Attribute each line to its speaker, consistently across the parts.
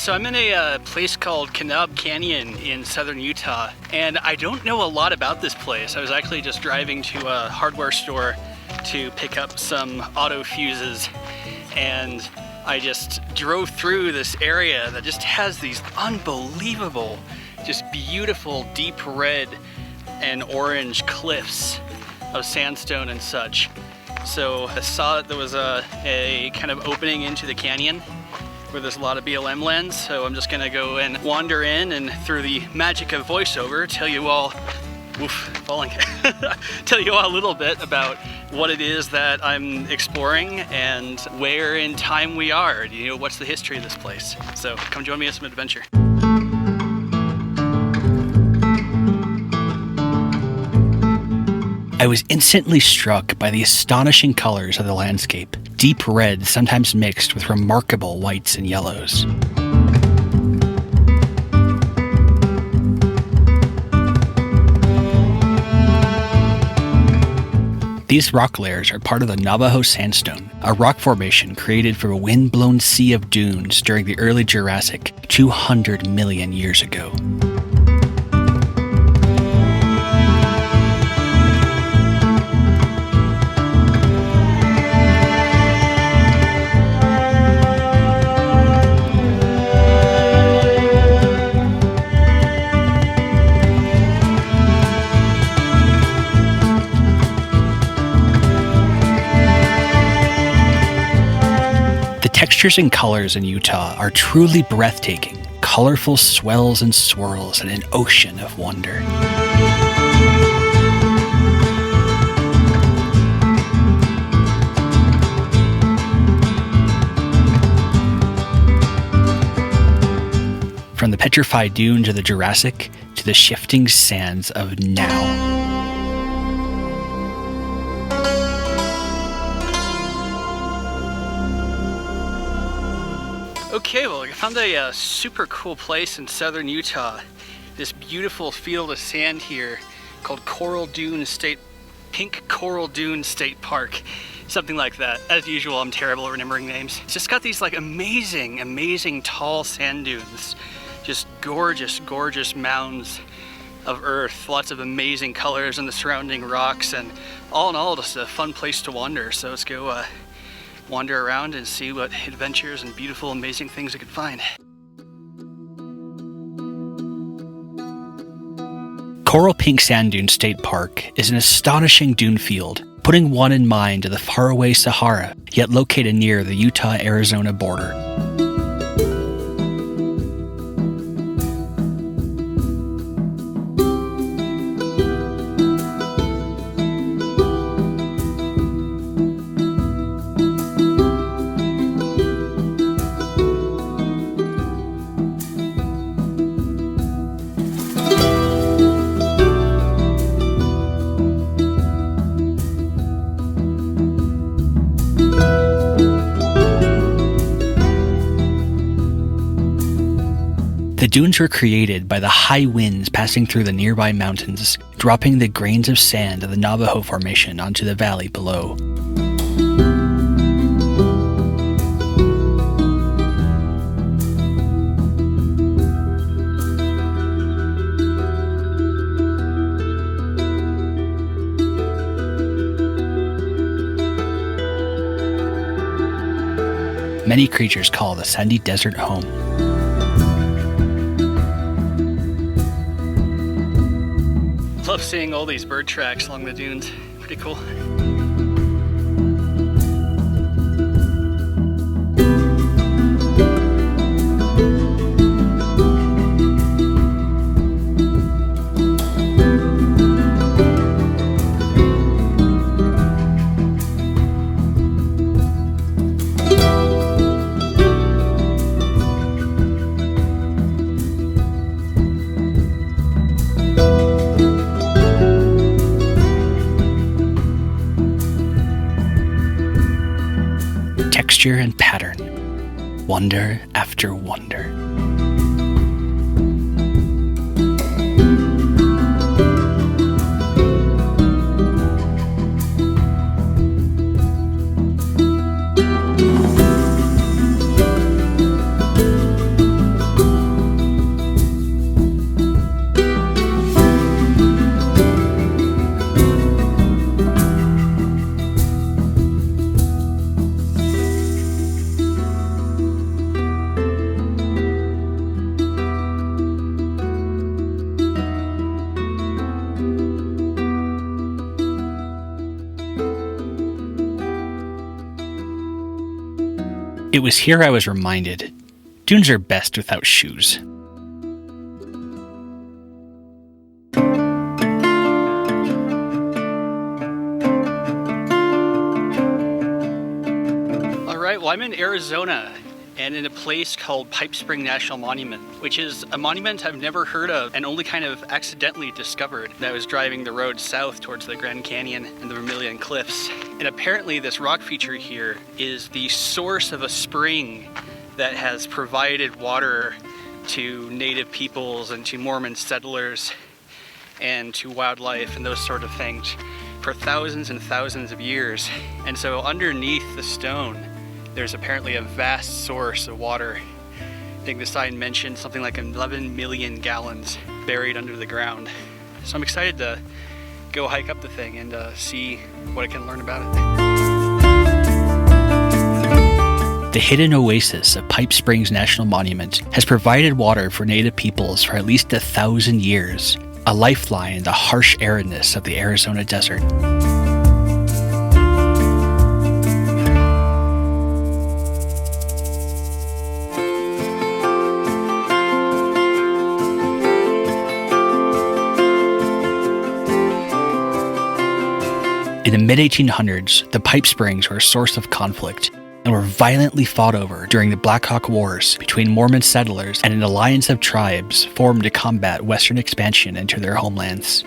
Speaker 1: So I'm in a place called Kanab Canyon in southern Utah, and I don't know a lot about this place. I was actually just driving to a hardware store to pick up some auto fuses, and I just drove through this area that just has these unbelievable, just beautiful deep red and orange cliffs of sandstone and such. So I saw that there was a kind of opening into the canyon where there's a lot of BLM lands, so I'm just gonna go and wander in and through the magic of voiceover tell you all, tell you all a little bit about what it is that I'm exploring and where in time we are. You know, what's the history of this place? So come join me on some adventure. I was instantly struck by the astonishing colors of the landscape. Deep red, sometimes mixed with remarkable whites and yellows. These rock layers are part of the Navajo Sandstone, a rock formation created from a wind-blown sea of dunes during the early Jurassic 200 million years ago. Textures and colors in Utah are truly breathtaking, colorful swells and swirls in an ocean of wonder. From the petrified dunes of the Jurassic to the shifting sands of now. Okay, well, I found a super cool place in southern Utah. This beautiful field of sand here called Pink Coral Dune State Park. Something like that. As usual, I'm terrible at remembering names. It's just got these like amazing tall sand dunes. Just gorgeous, gorgeous mounds of earth. Lots of amazing colors in the surrounding rocks, and all in all, just a fun place to wander. So let's go wander around and see what adventures and beautiful, amazing things we could find. Coral Pink Sand Dune State Park is an astonishing dune field, putting one in mind of the faraway Sahara, yet located near the Utah-Arizona border. The dunes were created by the high winds passing through the nearby mountains, dropping the grains of sand of the Navajo Formation onto the valley below. Many creatures call the sandy desert home. Love seeing all these bird tracks along the dunes. Pretty cool. Texture and pattern, wonder after wonder. It was here I was reminded, dunes are best without shoes. Alright, well I'm in Arizona and in a place called Pipe Spring National Monument, which is a monument I've never heard of and only kind of accidentally discovered when I was driving the road south towards the Grand Canyon and the Vermilion Cliffs. And apparently this rock feature here is the source of a spring that has provided water to native peoples and to Mormon settlers and to wildlife and those sort of things for thousands and thousands of years. And so underneath the stone, there's apparently a vast source of water. I think the sign mentioned something like 11 million gallons buried under the ground. So I'm excited to go hike up the thing and see what I can learn about it. The hidden oasis of Pipe Springs National Monument has provided water for native peoples for at least 1,000 years, a lifeline in the harsh aridness of the Arizona desert. In the mid-1800s, the Pipe Springs were a source of conflict and were violently fought over during the Black Hawk Wars between Mormon settlers and an alliance of tribes formed to combat Western expansion into their homelands.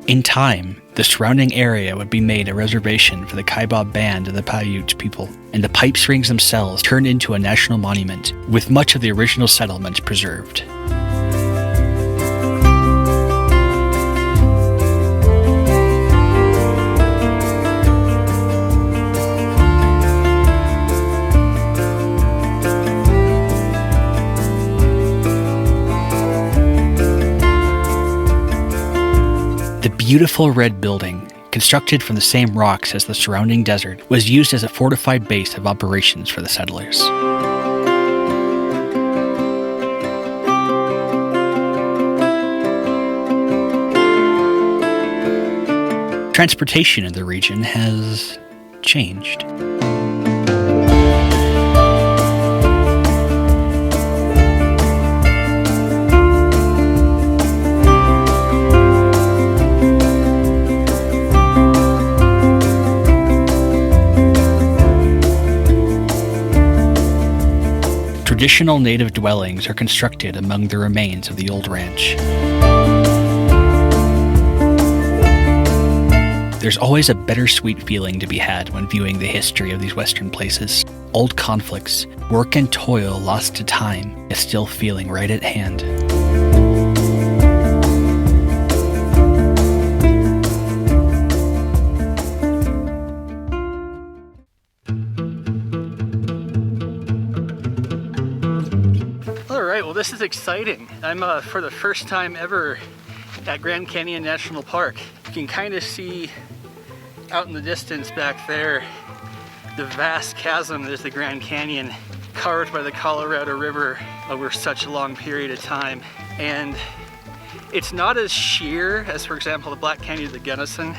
Speaker 1: In time, the surrounding area would be made a reservation for the Kaibab Band and the Paiute people, and the Pipe Springs themselves turned into a national monument, with much of the original settlement preserved. The beautiful red building, constructed from the same rocks as the surrounding desert, was used as a fortified base of operations for the settlers. Transportation in the region has changed. Traditional native dwellings are constructed among the remains of the old ranch. There's always a bittersweet feeling to be had when viewing the history of these western places. Old conflicts, work and toil lost to time, is still feeling right at hand. Alright, well this is exciting. I'm for the first time ever at Grand Canyon National Park. You can kind of see out in the distance back there the vast chasm that is the Grand Canyon, carved by the Colorado River over such a long period of time. And it's not as sheer as, for example, the Black Canyon of the Gunnison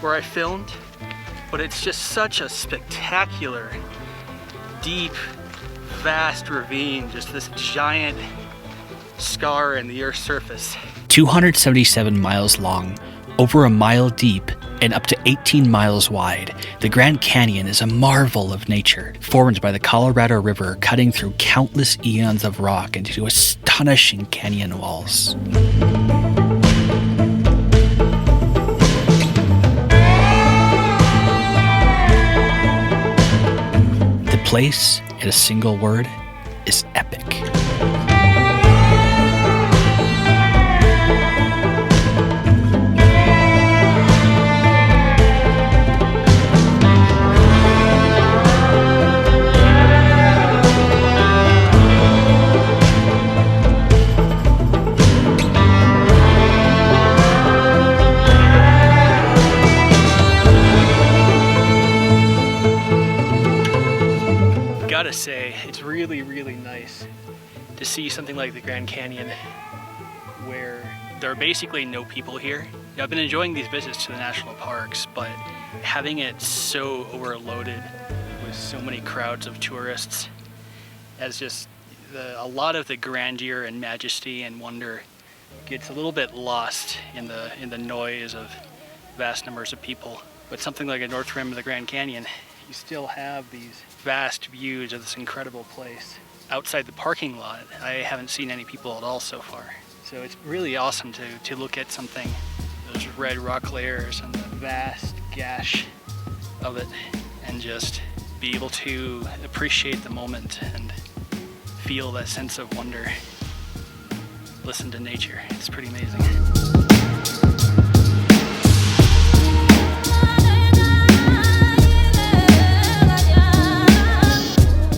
Speaker 1: where I filmed, but it's just such a spectacular, deep, vast ravine, just this giant scar in the Earth's surface. 277 miles long, over a mile deep, and up to 18 miles wide, the Grand Canyon is a marvel of nature, formed by the Colorado River cutting through countless eons of rock into astonishing canyon walls. The place, in a single word, is epic. Gotta say, it's really, really nice to see something like the Grand Canyon where there are basically no people here. I've been enjoying these visits to the national parks, but having it so overloaded with just so many crowds of tourists, as just a lot of the grandeur and majesty and wonder gets a little bit lost in the noise of vast numbers of people. But something like a North Rim of the Grand Canyon, you still have these vast views of this incredible place. Outside the parking lot, I haven't seen any people at all so far. So it's really awesome to look at something, those red rock layers and the vast gash of it, and just be able to appreciate the moment and feel that sense of wonder. Listen to nature. It's pretty amazing.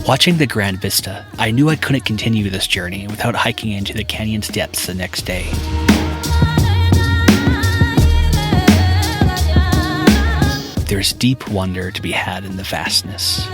Speaker 1: Watching the grand vista, I knew I couldn't continue this journey without hiking into the canyon's depths the next day. There's deep wonder to be had in the vastness.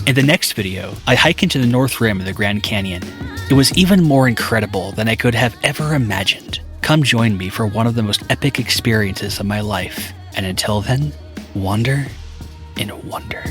Speaker 1: In the next video, I hike into the North Rim of the Grand Canyon. It was even more incredible than I could have ever imagined. Come join me for one of the most epic experiences of my life. And until then, wander in wonder.